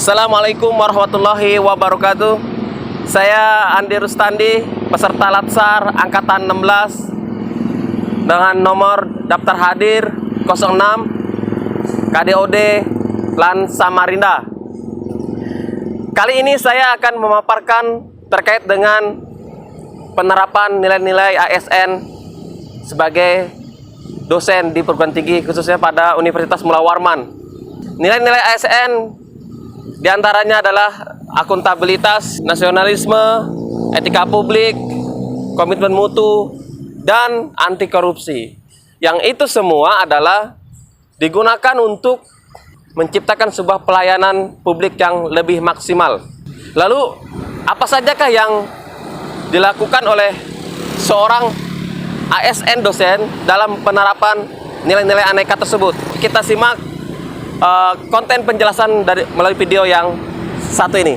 Assalamualaikum warahmatullahi wabarakatuh. Saya Andi Rustandi, peserta Latsar Angkatan 16 dengan nomor daftar hadir 06 KDOD LAN Samarinda. Kali ini saya akan memaparkan terkait dengan penerapan nilai-nilai ASN sebagai dosen di perguruan tinggi, khususnya pada Universitas Mula Warman. Nilai-nilai ASN diantaranya adalah akuntabilitas, nasionalisme, etika publik, komitmen mutu, dan anti korupsi. Yang itu semua adalah digunakan untuk menciptakan sebuah pelayanan publik yang lebih maksimal. Lalu, apa sajakah yang dilakukan oleh seorang ASN dosen dalam penerapan nilai-nilai aneka tersebut? Kita simak konten penjelasan melalui video yang satu ini.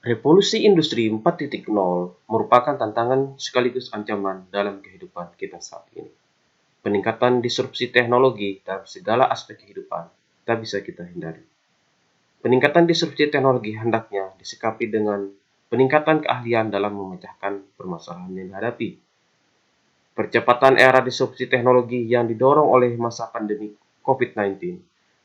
Revolusi Industri 4.0 merupakan tantangan sekaligus ancaman dalam kehidupan kita saat ini. Peningkatan disrupsi teknologi dalam segala aspek kehidupan tak bisa kita hindari. Peningkatan disrupsi teknologi hendaknya disikapi dengan peningkatan keahlian dalam memecahkan permasalahan yang dihadapi. Percepatan era disrupsi teknologi yang didorong oleh masa pandemi COVID-19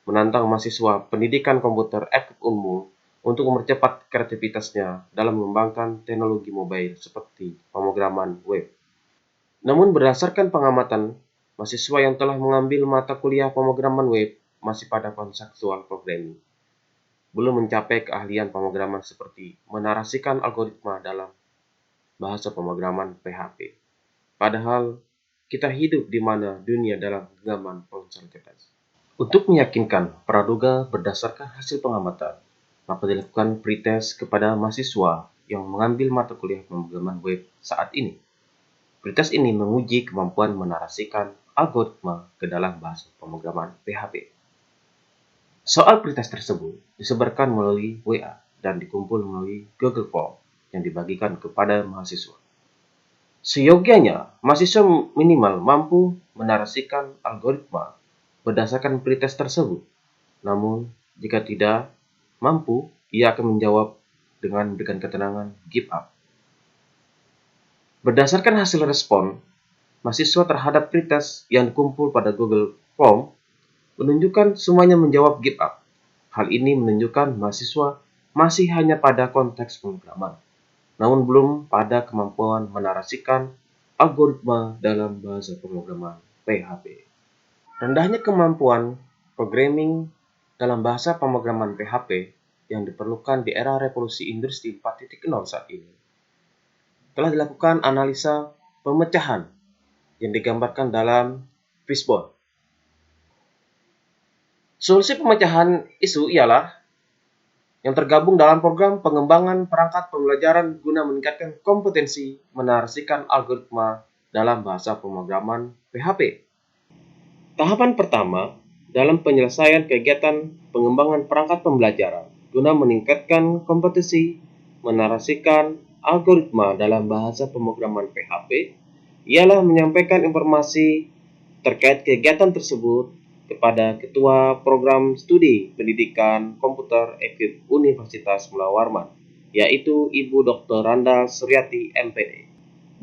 menantang mahasiswa pendidikan komputer ekip unmul untuk mempercepat kreativitasnya dalam mengembangkan teknologi mobile seperti pemrograman web. Namun berdasarkan pengamatan, mahasiswa yang telah mengambil mata kuliah pemrograman web masih pada konseptual programming. Belum mencapai keahlian pemrograman seperti menarasikan algoritma dalam bahasa pemrograman PHP. Padahal kita hidup di mana dunia dalam genggaman ponsel cerdas. Untuk meyakinkan praduga berdasarkan hasil pengamatan, maka dilakukan pretest kepada mahasiswa yang mengambil mata kuliah pemrograman web saat ini. Pretest ini menguji kemampuan menarasikan algoritma ke dalam bahasa pemrograman PHP. Soal pretest tersebut disebarkan melalui WA dan dikumpul melalui Google Form yang dibagikan kepada mahasiswa. Seyogianya, mahasiswa minimal mampu menarasikan algoritma berdasarkan pretest tersebut. Namun, jika tidak mampu, ia akan menjawab dengan ketenangan give up. Berdasarkan hasil respon mahasiswa terhadap pretest yang dikumpul pada Google Form menunjukkan semuanya menjawab give up. Hal ini menunjukkan mahasiswa masih hanya pada konteks pemrograman, namun belum pada kemampuan menarasikan algoritma dalam bahasa pemrograman PHP. Rendahnya kemampuan programming dalam bahasa pemrograman PHP yang diperlukan di era revolusi industri 4.0 saat ini, telah dilakukan analisa pemecahan yang digambarkan dalam fishbone. Solusi pemecahan isu ialah yang tergabung dalam program pengembangan perangkat pembelajaran guna meningkatkan kompetensi menarasikan algoritma dalam bahasa pemrograman PHP. Tahapan pertama dalam penyelesaian kegiatan pengembangan perangkat pembelajaran guna meningkatkan kompetensi menarasikan algoritma dalam bahasa pemrograman PHP ialah menyampaikan informasi terkait kegiatan tersebut kepada Ketua Program Studi Pendidikan Komputer EKIP Universitas Mula Warman, yaitu Ibu Dr. Randa Suryati MPD.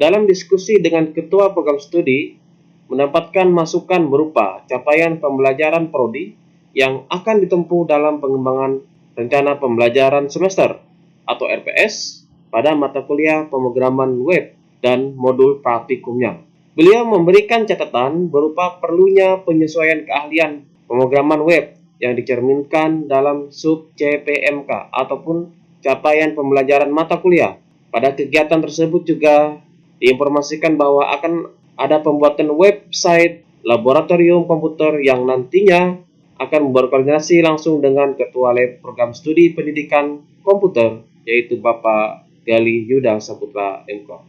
Dalam diskusi dengan Ketua Program Studi, mendapatkan masukan berupa capaian pembelajaran prodi yang akan ditempuh dalam pengembangan rencana pembelajaran semester atau RPS pada mata kuliah pemrograman web dan modul praktikumnya. Beliau memberikan catatan berupa perlunya penyesuaian keahlian pemrograman web yang dicerminkan dalam sub CPMK ataupun capaian pembelajaran mata kuliah. Pada kegiatan tersebut juga diinformasikan bahwa akan ada pembuatan website laboratorium komputer yang nantinya akan berkoordinasi langsung dengan Ketua Lab Program Studi Pendidikan Komputer, yaitu Bapak Gali Yuda Saputra MKom.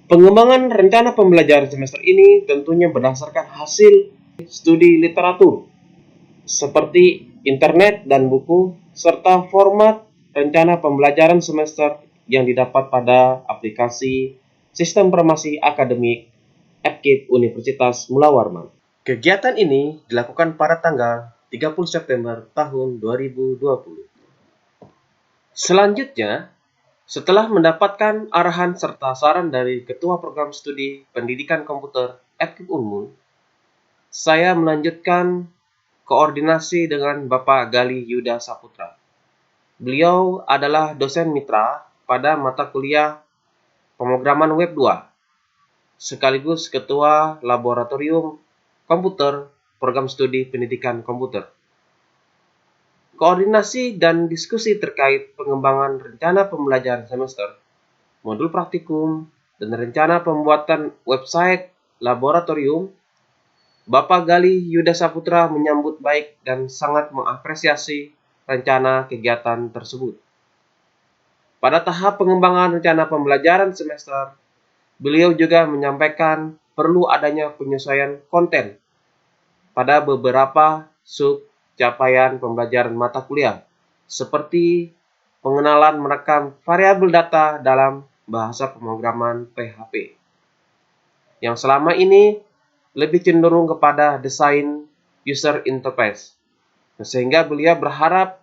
Pengembangan rencana pembelajaran semester ini tentunya berdasarkan hasil studi literatur, seperti internet dan buku, serta format rencana pembelajaran semester yang didapat pada aplikasi Sistem Informasi Akademik EPKIP Universitas Mula Warman. Kegiatan ini dilakukan pada tanggal 30 September tahun 2020. Selanjutnya, setelah mendapatkan arahan serta saran dari Ketua Program Studi Pendidikan Komputer EPKIP Unmul, saya melanjutkan koordinasi dengan Bapak Gali Yuda Saputra. Beliau adalah dosen mitra pada mata kuliah Pemrograman Web 2, sekaligus Ketua Laboratorium Komputer Program Studi Pendidikan Komputer. Koordinasi dan diskusi terkait pengembangan rencana pembelajaran semester, modul praktikum, dan rencana pembuatan website laboratorium, Bapak Gali Yuda Saputra menyambut baik dan sangat mengapresiasi rencana kegiatan tersebut. Pada tahap pengembangan rencana pembelajaran semester, beliau juga menyampaikan perlu adanya penyesuaian konten pada beberapa sub capaian pembelajaran mata kuliah, seperti pengenalan merekam variabel data dalam bahasa pemrograman PHP, yang selama ini lebih cenderung kepada desain user interface, sehingga beliau berharap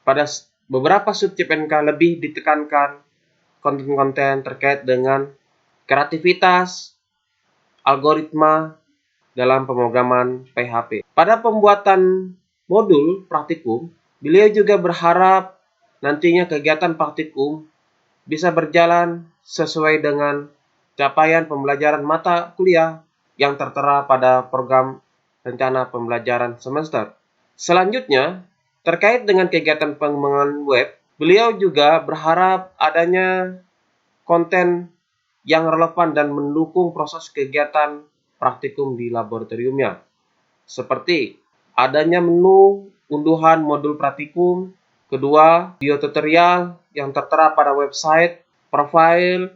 pada beberapa sub CPNK lebih ditekankan konten-konten terkait dengan kreativitas, algoritma dalam pemrograman PHP. Pada pembuatan modul praktikum, beliau juga berharap nantinya kegiatan praktikum bisa berjalan sesuai dengan capaian pembelajaran mata kuliah yang tertera pada program rencana pembelajaran semester. Selanjutnya, terkait dengan kegiatan pengembangan web, beliau juga berharap adanya konten yang relevan dan mendukung proses kegiatan praktikum di laboratoriumnya, seperti adanya menu unduhan modul praktikum, kedua, video tutorial yang tertera pada website, profil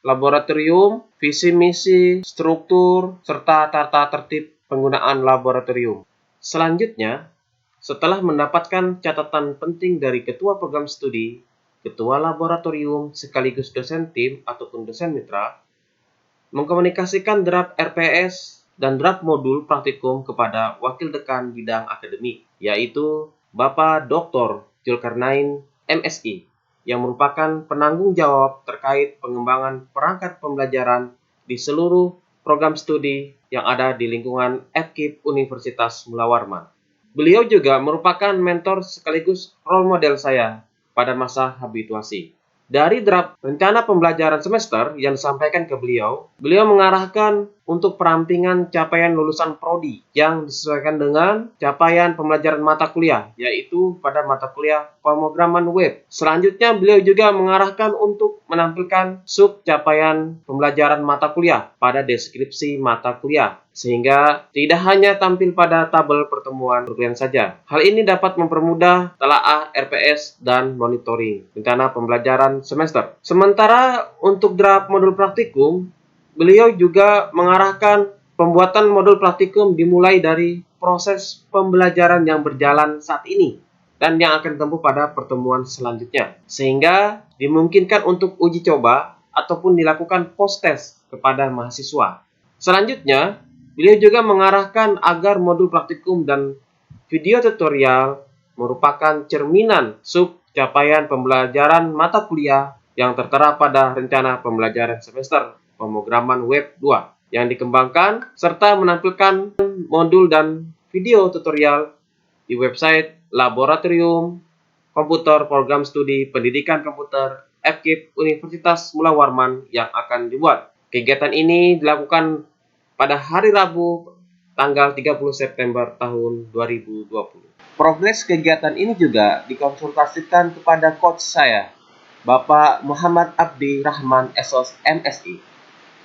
laboratorium, visi misi, struktur, serta tata tertib penggunaan laboratorium. Selanjutnya, setelah mendapatkan catatan penting dari Ketua Program Studi, Ketua Laboratorium sekaligus dosen tim ataupun dosen mitra, mengkomunikasikan draft RPS dan draft modul praktikum kepada Wakil Dekan Bidang Akademik, yaitu Bapak Dr. Zulkarnain MSI, yang merupakan penanggung jawab terkait pengembangan perangkat pembelajaran di seluruh program studi yang ada di lingkungan EPKIP Universitas Mula Warman. Beliau juga merupakan mentor sekaligus role model saya pada masa habituasi. Dari draft rencana pembelajaran semester yang disampaikan ke beliau mengarahkan untuk perampingan capaian lulusan prodi yang disesuaikan dengan capaian pembelajaran mata kuliah, yaitu pada mata kuliah pemrograman web. Selanjutnya, beliau juga mengarahkan untuk menampilkan sub capaian pembelajaran mata kuliah pada deskripsi mata kuliah, sehingga tidak hanya tampil pada tabel pertemuan perkuliahan saja. Hal ini dapat mempermudah telaah RPS dan monitoring rencana pembelajaran semester. Sementara untuk draft modul praktikum, beliau juga mengarahkan pembuatan modul praktikum dimulai dari proses pembelajaran yang berjalan saat ini dan yang akan ditempuh pada pertemuan selanjutnya, sehingga dimungkinkan untuk uji coba ataupun dilakukan post-test kepada mahasiswa. Selanjutnya, beliau juga mengarahkan agar modul praktikum dan video tutorial merupakan cerminan sub capaian pembelajaran mata kuliah yang tertera pada rencana pembelajaran semester pemrograman web 2 yang dikembangkan serta menampilkan modul dan video tutorial di website Laboratorium Komputer Program Studi Pendidikan Komputer EPKIP Universitas Mula Warman yang akan dibuat. Kegiatan ini dilakukan pada hari Rabu tanggal 30 September tahun 2020. Progres kegiatan ini juga dikonsultasikan kepada coach saya, Bapak Muhammad Abdi Rahman SOS MSI,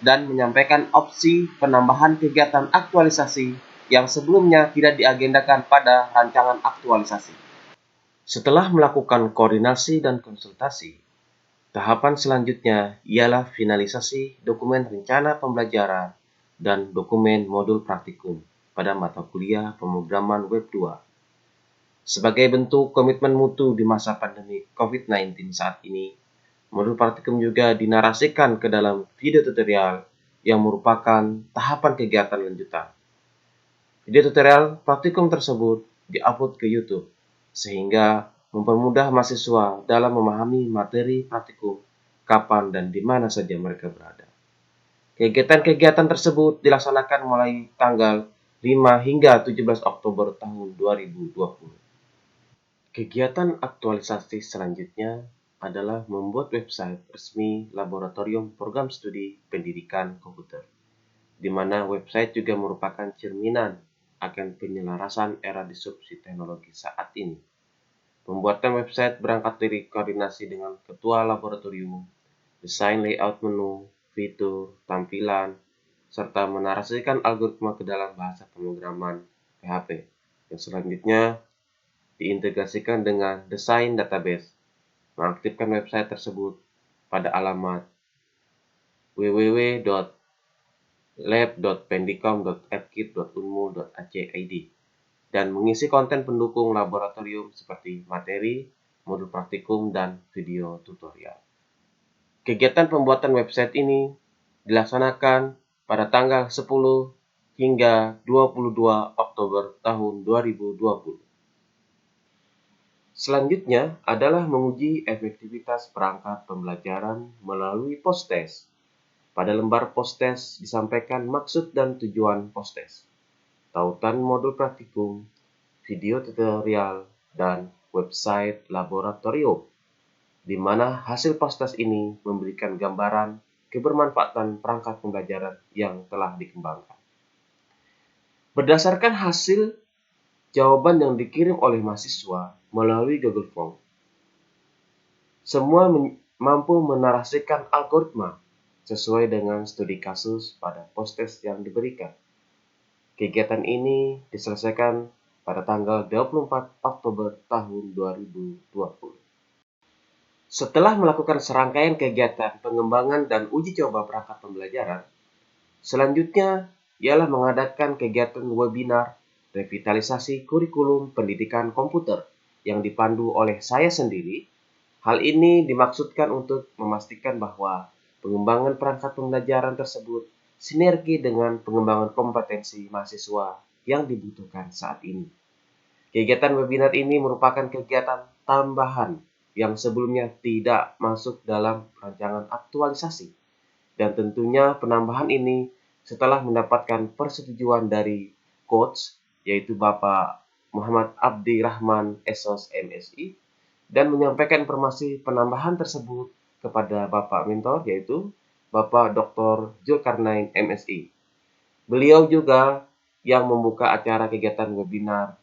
dan menyampaikan opsi penambahan kegiatan aktualisasi yang sebelumnya tidak diagendakan pada rancangan aktualisasi. Setelah melakukan koordinasi dan konsultasi, tahapan selanjutnya ialah finalisasi dokumen rencana pembelajaran dan dokumen modul praktikum pada mata kuliah pemrograman Web 2. Sebagai bentuk komitmen mutu di masa pandemi COVID-19 saat ini, modul praktikum juga dinarasikan ke dalam video tutorial yang merupakan tahapan kegiatan lanjutan. Video tutorial praktikum tersebut diupload ke YouTube, sehingga mempermudah mahasiswa dalam memahami materi praktikum kapan dan di mana saja mereka berada. Kegiatan-kegiatan tersebut dilaksanakan mulai tanggal 5 hingga 17 Oktober tahun 2020. Kegiatan aktualisasi selanjutnya adalah membuat website resmi Laboratorium Program Studi Pendidikan Komputer, di mana website juga merupakan cerminan akan penyelarasan era disrupsi teknologi saat ini. Pembuatan website berangkat dari koordinasi dengan ketua laboratorium, desain layout menu, fitur, tampilan, serta menarasikan algoritma ke dalam bahasa pemrograman PHP. Dan selanjutnya diintegrasikan dengan desain database, mengaktifkan website tersebut pada alamat www.lab.pendicom.fkip.unmul.ac.id dan mengisi konten pendukung laboratorium seperti materi, modul praktikum, dan video tutorial. Kegiatan pembuatan website ini dilaksanakan pada tanggal 10 hingga 22 Oktober tahun 2020. Selanjutnya adalah menguji efektivitas perangkat pembelajaran melalui post-test. Pada lembar post-test disampaikan maksud dan tujuan post-test, tautan modul praktikum, video tutorial, dan website laboratorium, di mana hasil post-test ini memberikan gambaran kebermanfaatan perangkat pembelajaran yang telah dikembangkan. Berdasarkan hasil jawaban yang dikirim oleh mahasiswa melalui Google Form, semua mampu menarasikan algoritma sesuai dengan studi kasus pada post-test yang diberikan. Kegiatan ini diselesaikan pada tanggal 24 Oktober tahun 2020. Setelah melakukan serangkaian kegiatan pengembangan dan uji coba perangkat pembelajaran, selanjutnya ialah mengadakan kegiatan webinar revitalisasi kurikulum pendidikan komputer yang dipandu oleh saya sendiri. Hal ini dimaksudkan untuk memastikan bahwa pengembangan perangkat pembelajaran tersebut sinergi dengan pengembangan kompetensi mahasiswa yang dibutuhkan saat ini. Kegiatan webinar ini merupakan kegiatan tambahan yang sebelumnya tidak masuk dalam rancangan aktualisasi, dan tentunya penambahan ini setelah mendapatkan persetujuan dari coach, yaitu Bapak Muhammad Abdi Rahman SOS MSI, dan menyampaikan informasi penambahan tersebut kepada Bapak Mentor, yaitu Bapak Dr. Zulkarnain MSI. Beliau juga yang membuka acara kegiatan webinar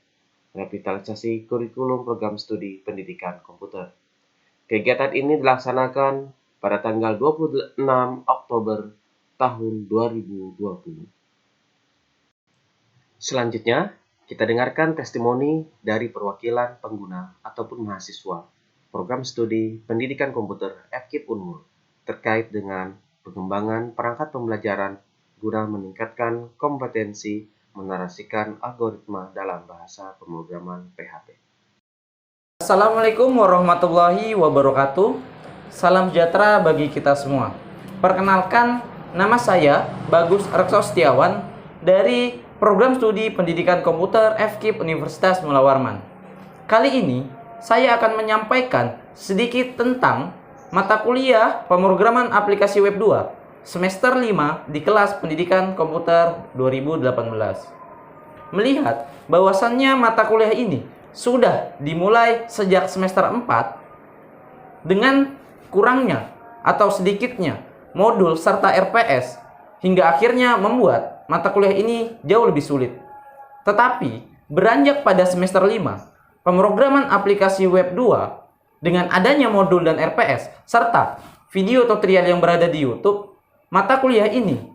revitalisasi kurikulum program studi pendidikan komputer. Kegiatan ini dilaksanakan pada tanggal 26 Oktober tahun 2020. Selanjutnya, kita dengarkan testimoni dari perwakilan pengguna ataupun mahasiswa program studi pendidikan komputer FKIP Unmul terkait dengan pengembangan perangkat pembelajaran guna meningkatkan kompetensi menarasikan algoritma dalam bahasa pemrograman PHP. Assalamualaikum warahmatullahi wabarakatuh. Salam sejahtera bagi kita semua. Perkenalkan, nama saya Bagus Rekso Setiawan dari Program Studi Pendidikan Komputer FKIP Universitas Mula Warman. Kali ini saya akan menyampaikan sedikit tentang mata kuliah pemrograman aplikasi Web 2 semester 5 di kelas Pendidikan Komputer 2018. Melihat bahwasannya mata kuliah ini sudah dimulai sejak semester 4 dengan kurangnya atau sedikitnya modul serta RPS hingga akhirnya membuat mata kuliah ini jauh lebih sulit. Tetapi beranjak pada semester 5, pemrograman aplikasi Web 2 dengan adanya modul dan RPS serta video tutorial yang berada di YouTube, mata kuliah ini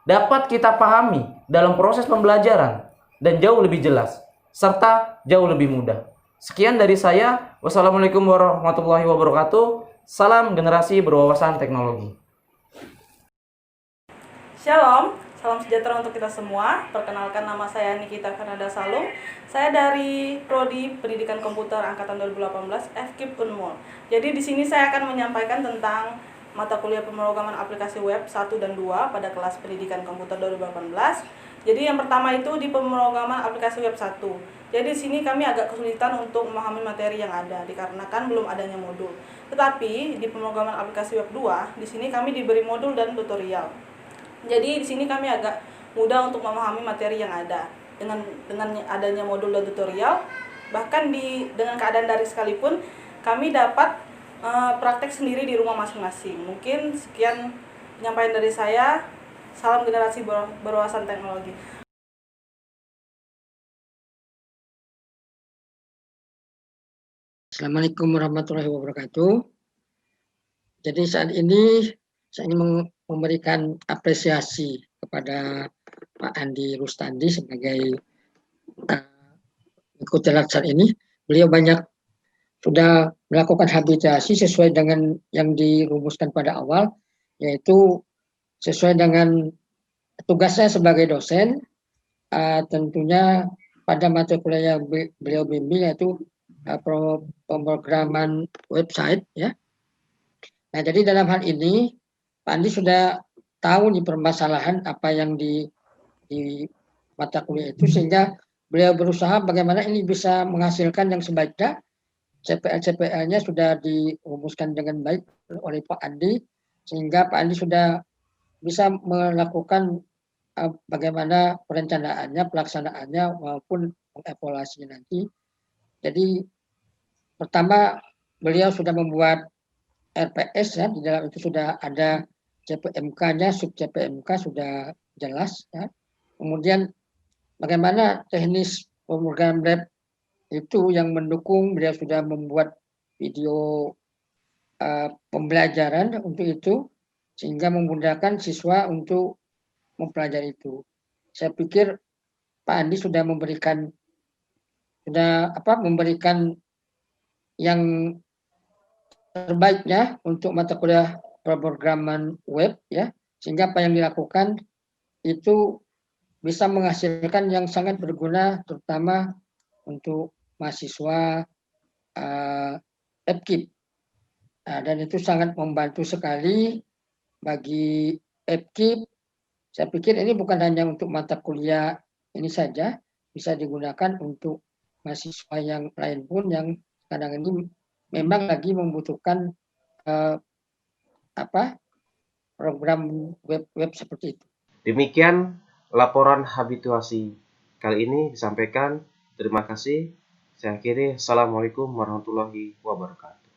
dapat kita pahami dalam proses pembelajaran dan jauh lebih jelas serta jauh lebih mudah. Sekian dari saya. Wassalamualaikum warahmatullahi wabarakatuh. Salam generasi berwawasan teknologi. Shalom, salam sejahtera untuk kita semua. Perkenalkan, nama saya Nikita Fernanda Salum. Saya dari Prodi Pendidikan Komputer angkatan 2018 FKIP Unmul. Jadi di sini saya akan menyampaikan tentang mata kuliah pemrograman aplikasi web 1 dan 2 pada kelas Pendidikan Komputer 2018. Jadi yang pertama itu di pemrograman aplikasi web 1. Jadi di sini kami agak kesulitan untuk memahami materi yang ada dikarenakan belum adanya modul. Tetapi di pemrograman aplikasi web 2, di sini kami diberi modul dan tutorial. Jadi di sini kami agak mudah untuk memahami materi yang ada dengan adanya modul dan tutorial. Bahkan dengan keadaan daring sekalipun kami dapat praktek sendiri di rumah masing-masing. Mungkin sekian penyampaian dari saya. Salam generasi berwawasan teknologi. Assalamualaikum warahmatullahi wabarakatuh. Jadi saat ini saya ingin memberikan apresiasi kepada Pak Andi Rustandi sebagai ikut laksana ini. Beliau sudah melakukan habilitasi sesuai dengan yang dirumuskan pada awal, yaitu sesuai dengan tugasnya sebagai dosen, tentunya pada mata kuliah yang beliau bimbing yaitu pemrograman website ya. Nah, jadi dalam hal ini Pak Andi sudah tahu nih permasalahan apa yang di mata kuliah itu, sehingga beliau berusaha bagaimana ini bisa menghasilkan yang sebaiknya. CPL-CPL-nya sudah dirumuskan dengan baik oleh Pak Andi, sehingga Pak Andi sudah bisa melakukan bagaimana perencanaannya, pelaksanaannya maupun mengevaluasinya nanti. Jadi pertama beliau sudah membuat RPS ya, di dalam itu sudah ada CPMK-nya, sub CPMK sudah jelas ya. Kemudian bagaimana teknis pemrograman web itu yang mendukung, beliau sudah membuat video pembelajaran untuk itu sehingga memudahkan siswa untuk mempelajari itu. Saya pikir Pak Andi sudah memberikan yang terbaiknya untuk mata kuliah pemrograman web ya, sehingga apa yang dilakukan itu bisa menghasilkan yang sangat berguna terutama untuk mahasiswa FKIP. Nah, dan itu sangat membantu sekali bagi FKIP. Saya pikir ini bukan hanya untuk mata kuliah ini saja, bisa digunakan untuk mahasiswa yang lain pun yang kadang ini memang lagi membutuhkan program web seperti itu. Demikian laporan habituasi kali ini disampaikan. Terima kasih. Saya akhiri. Assalamualaikum warahmatullahi wabarakatuh.